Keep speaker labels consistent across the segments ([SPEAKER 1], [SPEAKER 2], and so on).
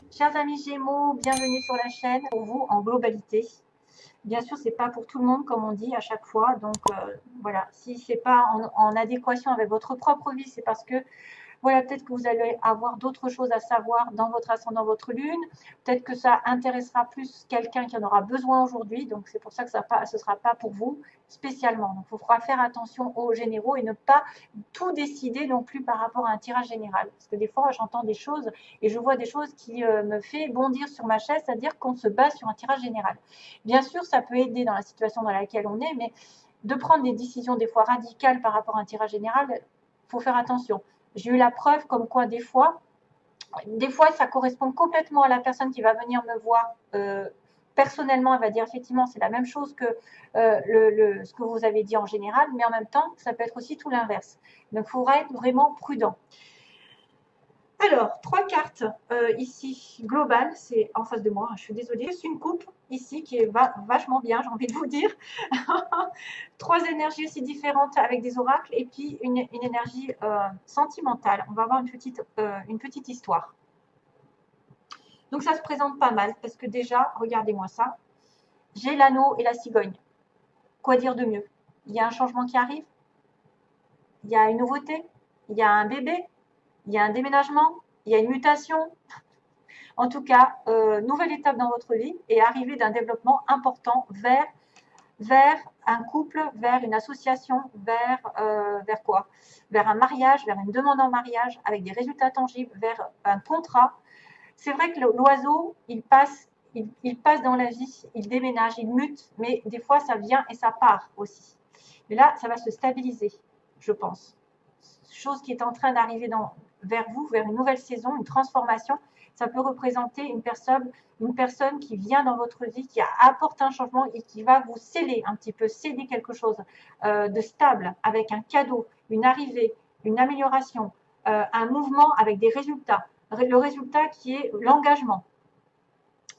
[SPEAKER 1] Chers amis Gémeaux, bienvenue sur la chaîne pour vous en globalité. Bien sûr, c'est pas pour tout le monde comme on dit à chaque fois. Donc voilà, si c'est pas en adéquation avec votre propre vie, c'est parce que voilà, peut-être que vous allez avoir d'autres choses à savoir dans votre ascendant, votre lune. Peut-être que ça intéressera plus quelqu'un qui en aura besoin aujourd'hui. Donc, c'est pour ça que ce ne sera pas pour vous spécialement. Donc, il faudra faire attention aux généraux et ne pas tout décider non plus par rapport à un tirage général. Parce que des fois, j'entends des choses et je vois des choses qui me fait bondir sur ma chaise, c'est-à-dire qu'on se base sur un tirage général. Bien sûr, ça peut aider dans la situation dans laquelle on est, mais de prendre des décisions des fois radicales par rapport à un tirage général, il faut faire attention. J'ai eu la preuve comme quoi des fois, ça correspond complètement à la personne qui va venir me voir personnellement. Elle va dire effectivement c'est la même chose que ce que vous avez dit en général, mais en même temps, ça peut être aussi tout l'inverse. Donc, il faudra être vraiment prudent. Alors, 3 cartes ici, globales, c'est en face de moi, je suis désolée. C'est une coupe ici qui est vachement bien, j'ai envie de vous dire. 3 énergies aussi différentes avec des oracles et puis une énergie sentimentale. On va avoir une petite histoire. Donc ça se présente pas mal parce que déjà, regardez-moi ça. J'ai l'anneau et la cigogne. Quoi dire de mieux? Il y a un changement qui arrive, il y a une nouveauté, il y a un bébé, il y a un déménagement, il y a une mutation. En tout cas, nouvelle étape dans votre vie et arrivée d'un développement important vers un couple, vers une association, vers quoi? Vers un mariage, vers une demande en mariage avec des résultats tangibles, vers un contrat. C'est vrai que l'oiseau, il passe dans la vie, il déménage, il mute, mais des fois ça vient et ça part aussi. Mais là, ça va se stabiliser, je pense. Chose qui est en train d'arriver vers vous, vers une nouvelle saison, une transformation. Ça peut représenter une personne qui vient dans votre vie, qui apporte un changement et qui va vous sceller un petit peu, céder quelque chose de stable, avec un cadeau, une arrivée, une amélioration, un mouvement avec des résultats. Le résultat qui est l'engagement.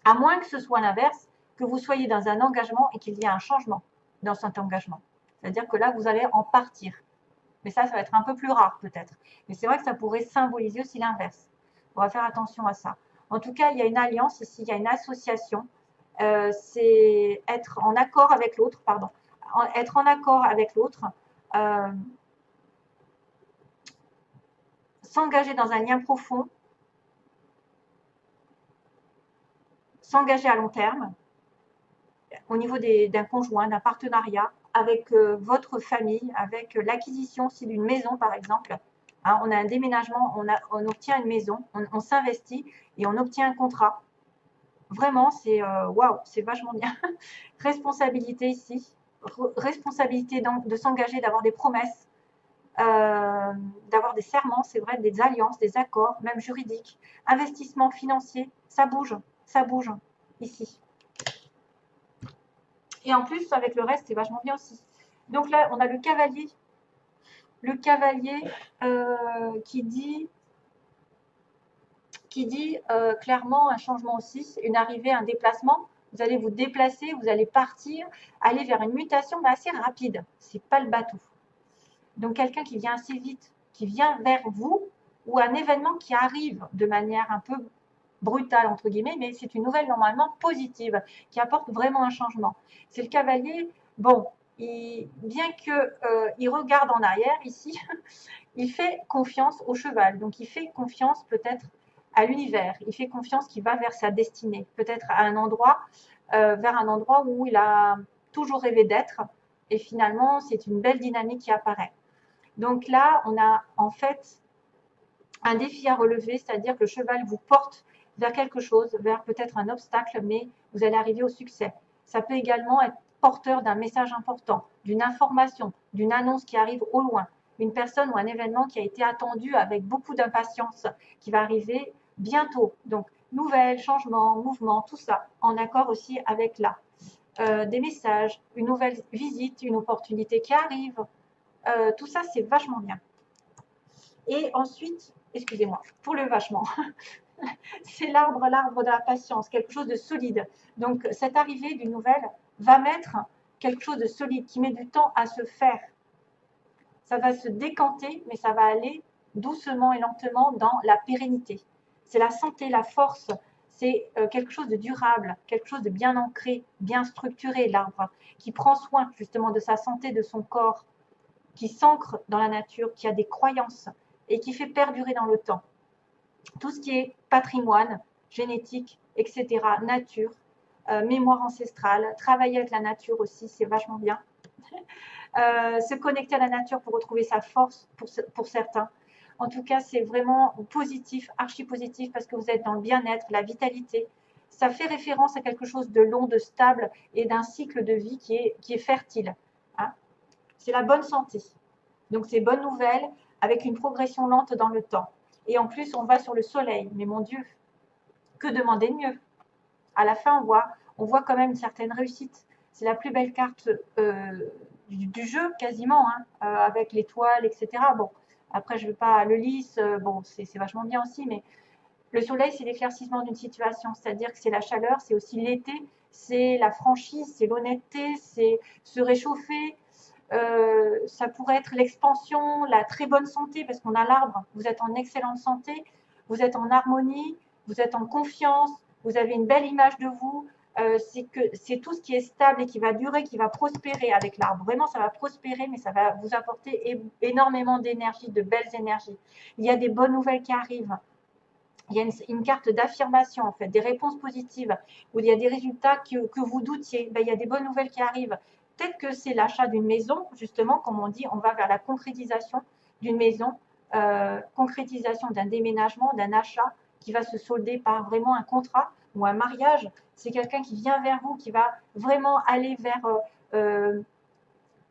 [SPEAKER 1] À moins que ce soit l'inverse, que vous soyez dans un engagement et qu'il y ait un changement dans cet engagement. C'est-à-dire que là, vous allez en partir. Mais ça va être un peu plus rare peut-être. Mais c'est vrai que ça pourrait symboliser aussi l'inverse. On va faire attention à ça. En tout cas, il y a une alliance ici, il y a une association. C'est être en accord avec l'autre, pardon. Être en accord avec l'autre. S'engager dans un lien profond. S'engager à long terme. Au niveau d'un conjoint, d'un partenariat, avec votre famille, avec l'acquisition aussi d'une maison par exemple. Hein, on a un déménagement, on obtient une maison, on s'investit et on obtient un contrat. Vraiment, c'est waouh, c'est vachement bien. Responsabilité ici, responsabilité de s'engager, d'avoir des promesses, d'avoir des serments, c'est vrai, des alliances, des accords, même juridiques. Investissement financier, ça bouge ici. Et en plus, avec le reste, c'est vachement bien aussi. Donc là, on a le cavalier. Le cavalier qui dit clairement un changement aussi, une arrivée, un déplacement. Vous allez vous déplacer, vous allez partir, aller vers une mutation, mais assez rapide. C'est pas le bateau. Donc quelqu'un qui vient assez vite, qui vient vers vous, ou un événement qui arrive de manière un peu brutale, entre guillemets, mais c'est une nouvelle normalement positive, qui apporte vraiment un changement. C'est le cavalier, bon, bien qu'il regarde en arrière ici, il fait confiance au cheval, donc il fait confiance peut-être à l'univers, il fait confiance qu'il va vers sa destinée, peut-être à un endroit, vers un endroit où il a toujours rêvé d'être, et finalement c'est une belle dynamique qui apparaît. Donc là, on a en fait un défi à relever, c'est-à-dire que le cheval vous porte vers quelque chose, vers peut-être un obstacle, mais vous allez arriver au succès. Ça peut également être porteur d'un message important, d'une information, d'une annonce qui arrive au loin, une personne ou un événement qui a été attendu avec beaucoup d'impatience, qui va arriver bientôt. Donc, nouvelles, changements, mouvements, tout ça, en accord aussi avec là. Des messages, une nouvelle visite, une opportunité qui arrive. Tout ça, c'est vachement bien. Et ensuite, excusez-moi, pour le vachement, c'est l'arbre de la patience, quelque chose de solide. Donc, cette arrivée d'une nouvelle va mettre quelque chose de solide, qui met du temps à se faire. Ça va se décanter, mais ça va aller doucement et lentement dans la pérennité. C'est la santé, la force, c'est quelque chose de durable, quelque chose de bien ancré, bien structuré, l'arbre, qui prend soin justement de sa santé, de son corps, qui s'ancre dans la nature, qui a des croyances et qui fait perdurer dans le temps. Tout ce qui est patrimoine, génétique, etc., nature, mémoire ancestrale, travailler avec la nature aussi, c'est vachement bien. Se connecter à la nature pour retrouver sa force pour certains. En tout cas, c'est vraiment positif, archi positif, parce que vous êtes dans le bien-être, la vitalité. Ça fait référence à quelque chose de long, de stable et d'un cycle de vie qui est fertile. Hein. C'est la bonne santé. Donc, c'est bonne nouvelle avec une progression lente dans le temps. Et en plus, on va sur le soleil. Mais mon Dieu, que demander de mieux? À la fin, on voit quand même une certaine réussite. C'est la plus belle carte du jeu, quasiment, hein, avec l'étoile, etc. Bon, après, je ne veux pas le lys, bon, c'est vachement bien aussi, mais le soleil, c'est l'éclaircissement d'une situation, c'est-à-dire que c'est la chaleur, c'est aussi l'été, c'est la franchise, c'est l'honnêteté, c'est se réchauffer. Ça pourrait être l'expansion, la très bonne santé, parce qu'on a l'arbre, vous êtes en excellente santé, vous êtes en harmonie, vous êtes en confiance, vous avez une belle image de vous, c'est tout ce qui est stable et qui va durer, qui va prospérer avec l'arbre. Vraiment, ça va prospérer, mais ça va vous apporter énormément d'énergie, de belles énergies. Il y a des bonnes nouvelles qui arrivent. Il y a une carte d'affirmation, en fait, des réponses positives, où il y a des résultats que vous doutiez. Ben, il y a des bonnes nouvelles qui arrivent. Peut-être que c'est l'achat d'une maison, justement, comme on dit, on va vers la concrétisation d'une maison, concrétisation d'un déménagement, d'un achat qui va se solder par vraiment un contrat ou un mariage. C'est quelqu'un qui vient vers vous, qui va vraiment aller vers...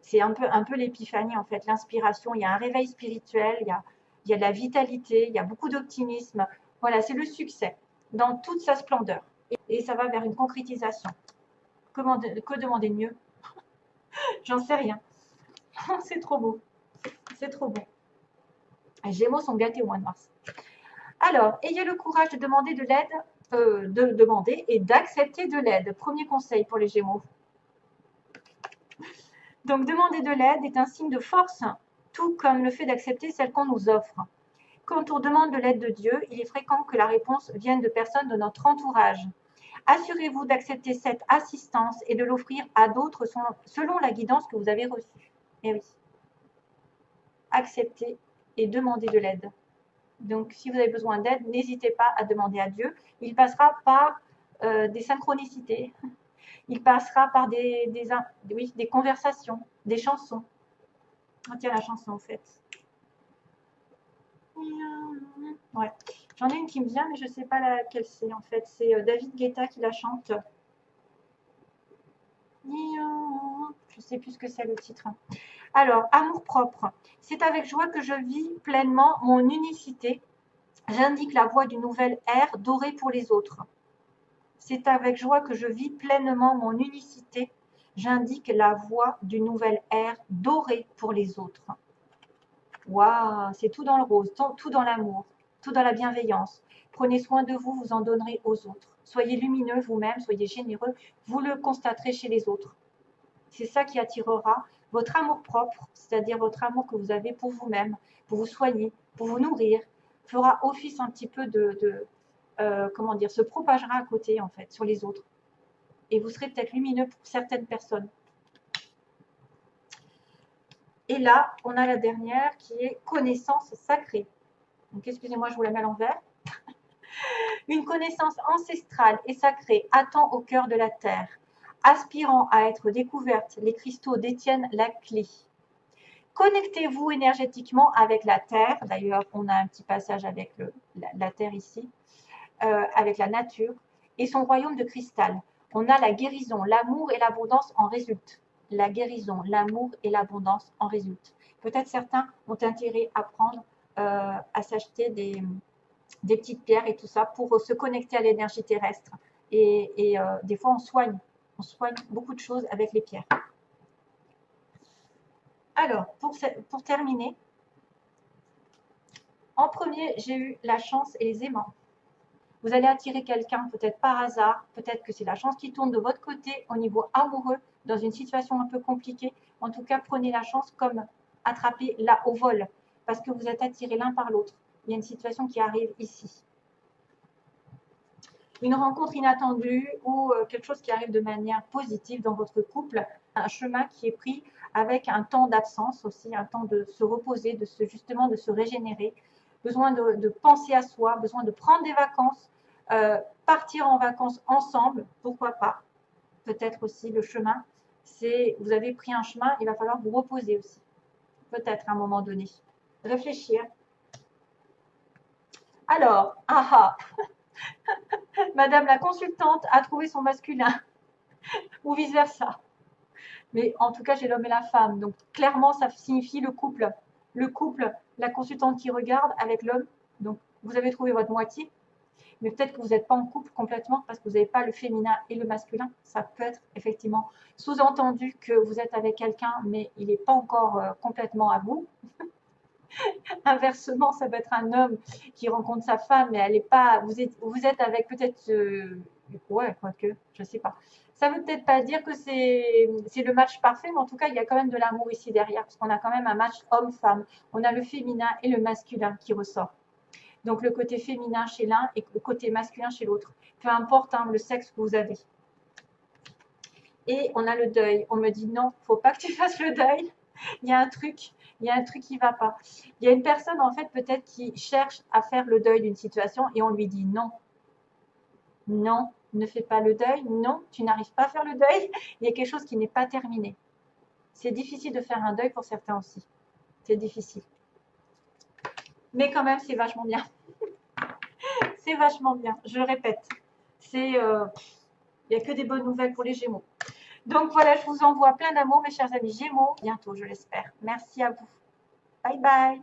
[SPEAKER 1] c'est un peu l'épiphanie, en fait, l'inspiration. Il y a un réveil spirituel, il y a de la vitalité, il y a beaucoup d'optimisme. Voilà, c'est le succès dans toute sa splendeur. Et ça va vers une concrétisation. Que demander de mieux? J'en sais rien. C'est trop beau. C'est trop beau. Les Gémeaux sont gâtés au mois de mars. Alors, ayez le courage de demander de l'aide, de demander et d'accepter de l'aide. Premier conseil pour les Gémeaux. Donc, demander de l'aide est un signe de force, tout comme le fait d'accepter celle qu'on nous offre. Quand on demande de l'aide de Dieu, il est fréquent que la réponse vienne de personnes de notre entourage. Assurez-vous d'accepter cette assistance et de l'offrir à d'autres selon la guidance que vous avez reçue. Eh oui. Acceptez et demandez de l'aide. Donc, si vous avez besoin d'aide, n'hésitez pas à demander à Dieu. Il passera par des synchronicités. Il passera par des conversations, des chansons. Oh, tiens, la chanson, en fait. Ouais. J'en ai une qui me vient, mais je ne sais pas laquelle c'est, en fait. C'est David Guetta qui la chante. Je ne sais plus ce que c'est le titre. Alors, amour propre. C'est avec joie que je vis pleinement mon unicité. J'indique la voie d'une nouvelle ère dorée pour les autres. C'est avec joie que je vis pleinement mon unicité. J'indique la voie d'une nouvelle ère dorée pour les autres. Waouh, c'est tout dans le rose, tout dans l'amour, tout dans la bienveillance. Prenez soin de vous, vous en donnerez aux autres. Soyez lumineux vous-même, soyez généreux, vous le constaterez chez les autres. C'est ça qui attirera votre amour propre, c'est-à-dire votre amour que vous avez pour vous-même, pour vous soigner, pour vous nourrir, fera office un petit peu comment dire, se propagera à côté, en fait, sur les autres. Et vous serez peut-être lumineux pour certaines personnes. Et là, on a la dernière qui est connaissance sacrée. Donc, excusez-moi, je vous la mets à l'envers. Une connaissance ancestrale et sacrée attend au cœur de la terre. Aspirant à être découverte, les cristaux détiennent la clé. Connectez-vous énergétiquement avec la terre. D'ailleurs, on a un petit passage avec la terre ici, avec la nature et son royaume de cristal. On a la guérison, l'amour et l'abondance en résultent. La guérison, l'amour et l'abondance en résultent. Peut-être certains ont intérêt à prendre, à s'acheter des petites pierres et tout ça pour se connecter à l'énergie terrestre. Et des fois, on soigne beaucoup de choses avec les pierres. Alors, pour terminer, en premier, j'ai eu la chance et les aimants. Vous allez attirer quelqu'un peut-être par hasard, peut-être que c'est la chance qui tourne de votre côté au niveau amoureux, dans une situation un peu compliquée. En tout cas, prenez la chance comme attraper là au vol, parce que vous êtes attirés l'un par l'autre. Il y a une situation qui arrive ici. une rencontre inattendue ou quelque chose qui arrive de manière positive dans votre couple, un chemin qui est pris avec un temps d'absence aussi, un temps de se reposer, justement de se régénérer, besoin de penser à soi, besoin de prendre des vacances, partir en vacances ensemble, pourquoi pas. Peut-être aussi le chemin, c'est vous avez pris un chemin, il va falloir vous reposer aussi, peut-être à un moment donné. Réfléchir. Alors, Madame la consultante a trouvé son masculin, ou vice-versa. Mais en tout cas, j'ai l'homme et la femme. Donc, clairement, ça signifie le couple. Le couple, la consultante qui regarde avec l'homme. Donc, vous avez trouvé votre moitié. Mais peut-être que vous n'êtes pas en couple complètement parce que vous n'avez pas le féminin et le masculin. Ça peut être effectivement sous-entendu que vous êtes avec quelqu'un, mais il n'est pas encore complètement à bout. Inversement, ça peut être un homme qui rencontre sa femme, mais elle est pas. Vous êtes avec peut-être. Ouais, quoique, je sais pas. Ça veut peut-être pas dire que c'est le match parfait, mais en tout cas, il y a quand même de l'amour ici derrière, parce qu'on a quand même un match homme-femme. On a le féminin et le masculin qui ressort. Donc le côté féminin chez l'un et le côté masculin chez l'autre. Peu importe hein, le sexe que vous avez. Et on a le deuil. On me dit non, faut pas que tu fasses le deuil. Il y a un truc qui va pas. Il y a une personne en fait peut-être qui cherche à faire le deuil d'une situation et on lui dit non. Non, ne fais pas le deuil. Non, tu n'arrives pas à faire le deuil. Il y a quelque chose qui n'est pas terminé. C'est difficile de faire un deuil pour certains aussi. C'est difficile. Mais quand même, c'est vachement bien. C'est vachement bien. Je le répète. Il n'y a que des bonnes nouvelles pour les Gémeaux. Donc voilà, je vous envoie plein d'amour, mes chers amis Gémeaux. Bientôt, je l'espère. Merci à vous. Bye bye.